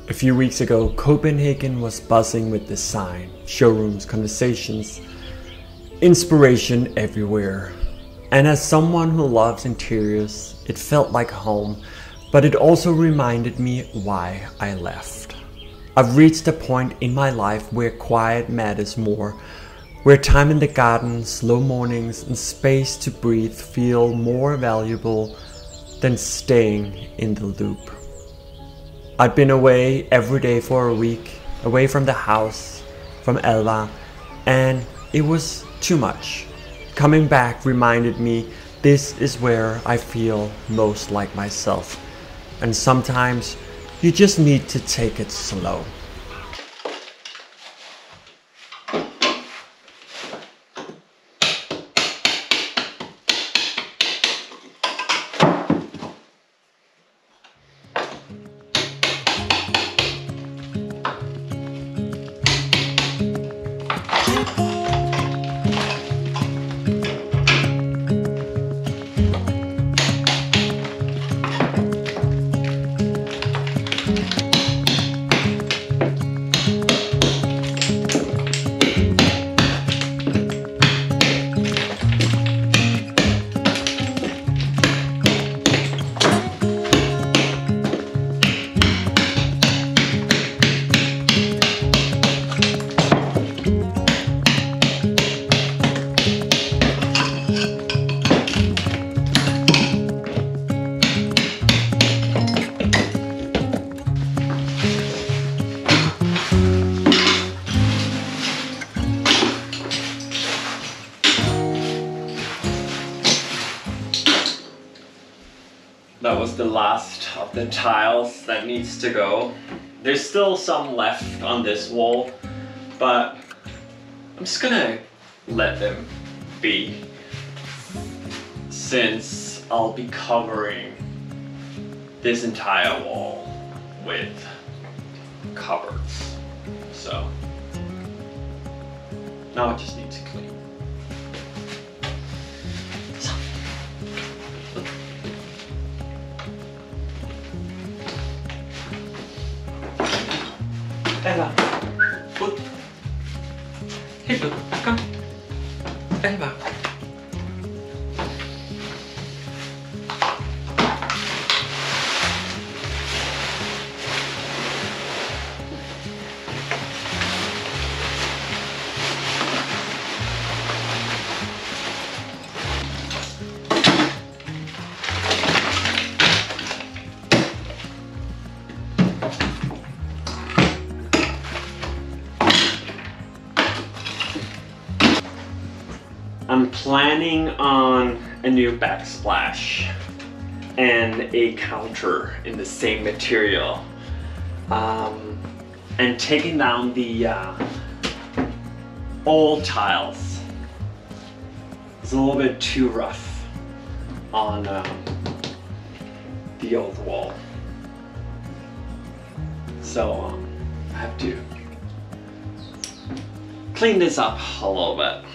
A few weeks ago, Copenhagen was buzzing with design, showrooms, conversations, inspiration everywhere. And as someone who loves interiors, it felt like home, but it also reminded me why I left. I've reached a point in my life where quiet matters more, where time in the garden, slow mornings, and space to breathe feel more valuable than staying in the loop. I'd been away every day for a week, away from the house, from Alvar, and it was too much. Coming back reminded me this is where I feel most like myself. And sometimes you just need to take it slow. That was the last of the tiles that needs to go. There's still some left on this wall, but I'm just gonna let them be, since I'll be covering this entire wall with cupboards. So now I just need to clean. Ella, Put. Hey, Put, come. Ella. I'm planning on a new backsplash and a counter in the same material, and taking down the old tiles. It's a little bit too rough on the old wall, so I have to clean this up a little bit.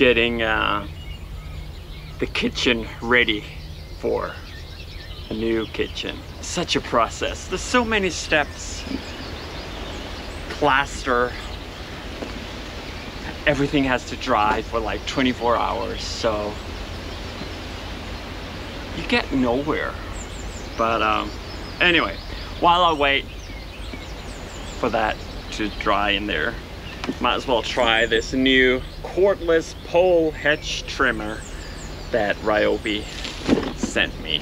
getting the kitchen ready for a new kitchen. Such a process. There's so many steps. Plaster. Everything has to dry for like 24 hours, so you get nowhere. But anyway, while I wait for that to dry in there, might as well try this new cordless pole hedge trimmer that Ryobi sent me.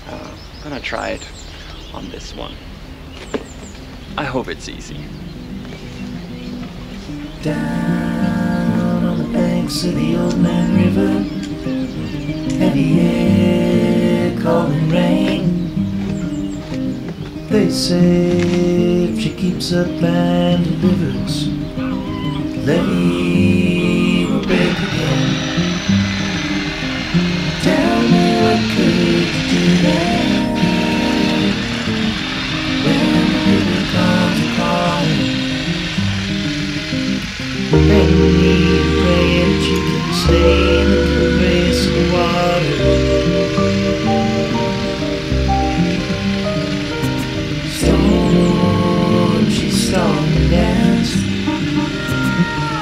I'm gonna try it on this one. I hope it's easy. Down on the banks of the old man river, heavy air, calling rain. They say if she keeps up and delivers, levee will break again. Tell me what could you do that when the river comes calling? And we need to pray that you can stay in the grace of the water. Storm, she's storming and dance.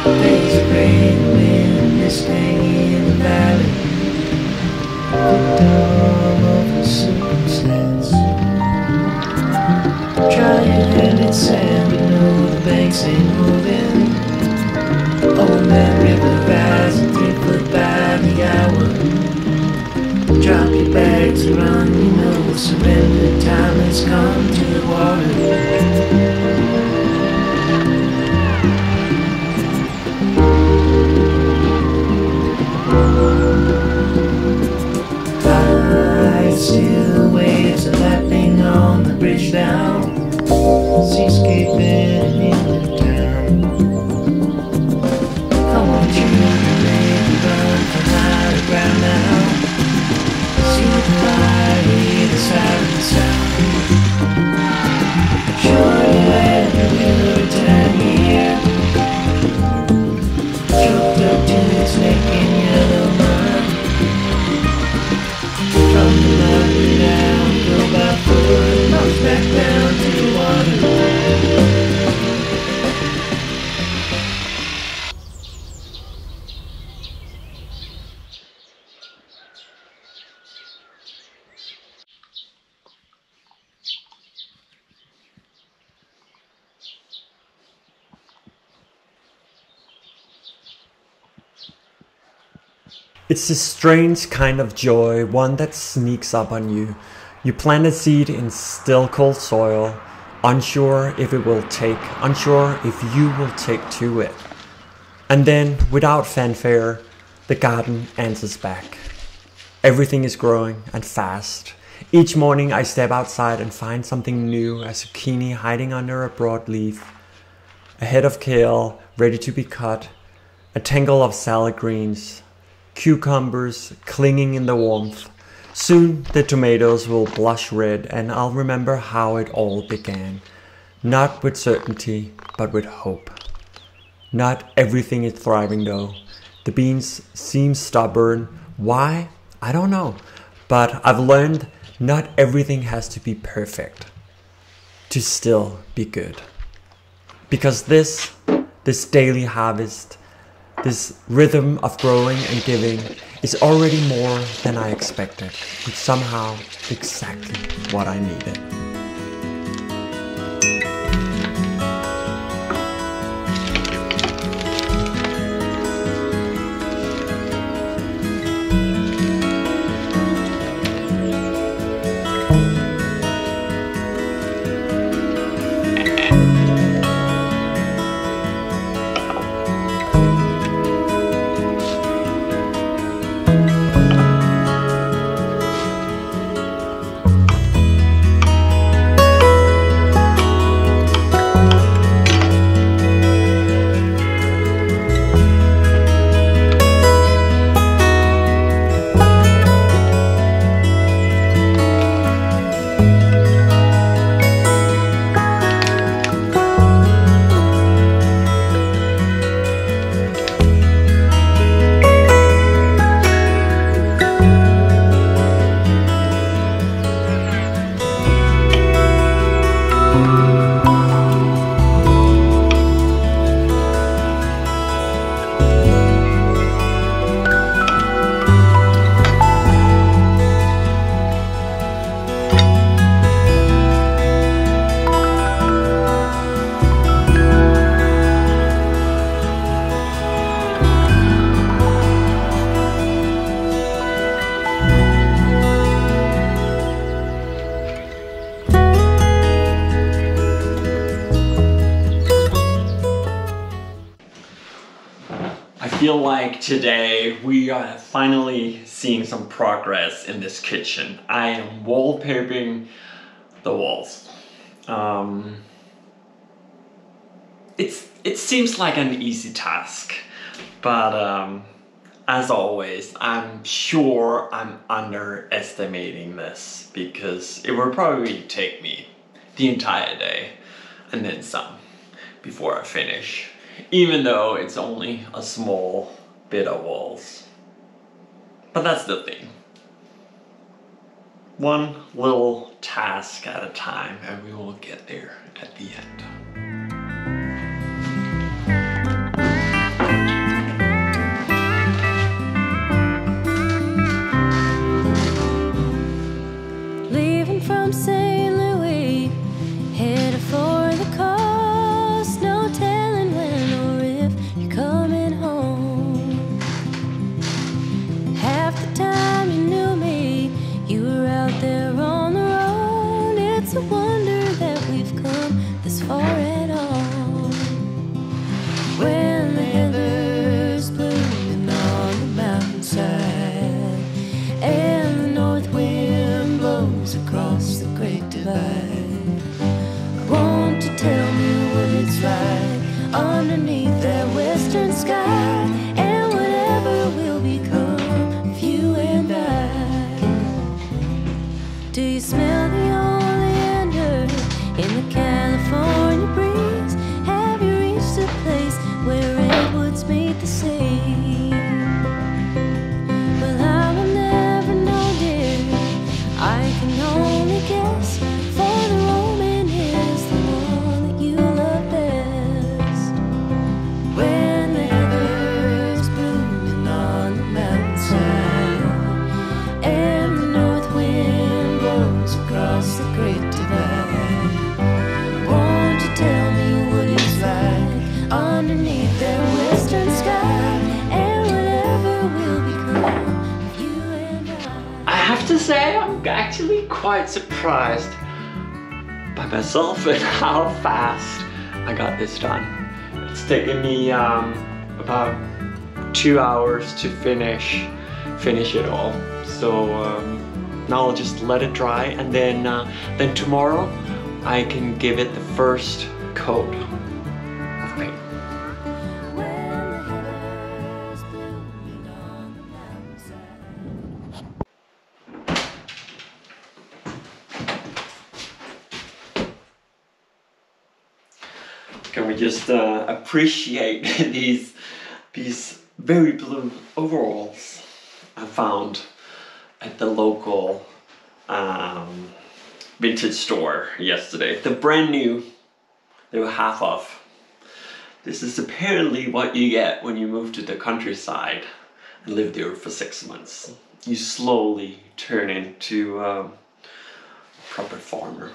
Days of rain, wind, mist hanging in the valley. Victim of the circumstance. Try your hand at sand, but no, the banks ain't moving. Old man river rising 3 foot by the hour. Drop your bags and run, you know surrender time has come to the water. High still waves are lapping on the bridge down. Seascaping in the town. Come on, children, make me run from high ground now. See the fire, hear the siren sound. Sure glad that we'll return here. Choked up to its neck in yellow mud. From the mountain down, go by foot, march back down to the water. It's a strange kind of joy, one that sneaks up on you. You plant a seed in still cold soil, unsure if it will take, unsure if you will take to it. And then, without fanfare, the garden answers back. Everything is growing and fast. Each morning I step outside and find something new, a zucchini hiding under a broad leaf, a head of kale ready to be cut, a tangle of salad greens, cucumbers clinging in the warmth. Soon the tomatoes will blush red and I'll remember how it all began. Not with certainty, but with hope. Not everything is thriving though. The beans seem stubborn. Why? I don't know. But I've learned not everything has to be perfect to still be good. Because this daily harvest, this rhythm of growing and giving is already more than I expected. It's somehow exactly what I needed. feel like today we are finally seeing some progress in this kitchen. I am wallpapering the walls. It seems like an easy task, but as always, I'm sure I'm underestimating this because it will probably take me the entire day and then some before I finish, even though it's only a small bit of walls. But that's the thing. One little task at a time, and we will get there at the end. Leaving from St. Louis, headed for the coast. No telling when or if you're coming home. Half the time you knew me, you were out there on the road. It's a wonder that we've come this far at all. When the heather's blooming on the mountainside and the north wind blows across the great divide, won't you tell me what it's like underneath that western sky, and whatever will become of you and I? Do you smell the oleander in the California breeze? Have you reached a place where redwoods meet the sea? Well, I will never know, dear, I can only guess, for the Roman is the one that you love best. When the heather's blooming on the mountainside and the north wind blows across the great divide, won't you tell me what it's like underneath that western sky, and whatever will become of you and I have to say, I'm actually quite surprised by myself and how fast I got this done. It's taken me about 2 hours to finish it all. So now I'll just let it dry, and then tomorrow I can give it the first coat of paint. When the heather's blooming on the mountainside. Can we just appreciate these very blue overalls I found at the local vintage store yesterday? They're brand new. They were half off. This is apparently what you get when you move to the countryside and live there for 6 months. You slowly turn into a proper farmer.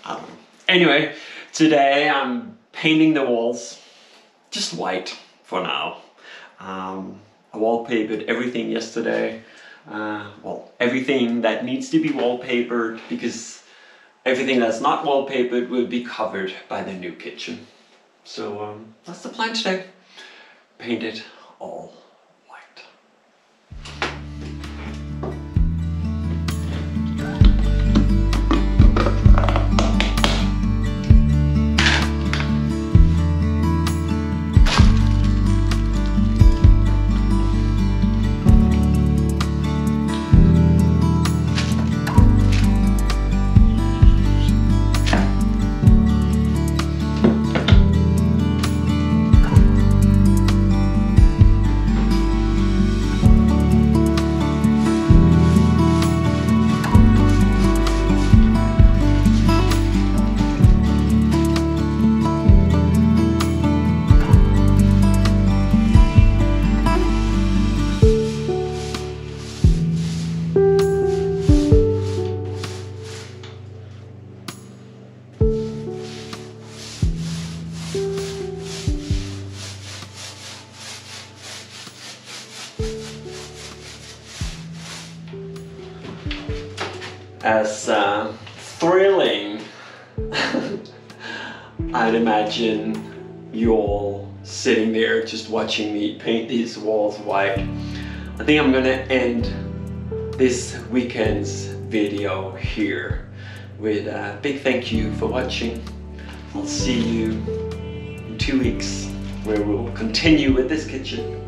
I don't know. Anyway, today I'm painting the walls just white for now. I wallpapered everything yesterday. Well, everything that needs to be wallpapered, because everything that's not wallpapered will be covered by the new kitchen. So that's the plan today. Paint it all white. As thrilling I'd imagine you all sitting there just watching me paint these walls white. I think I'm gonna end this weekend's video here with a big thank you for watching. I'll see you in 2 weeks where we'll continue with this kitchen,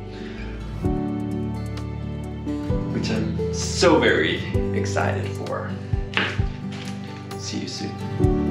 which I'm so very excited for. See you soon.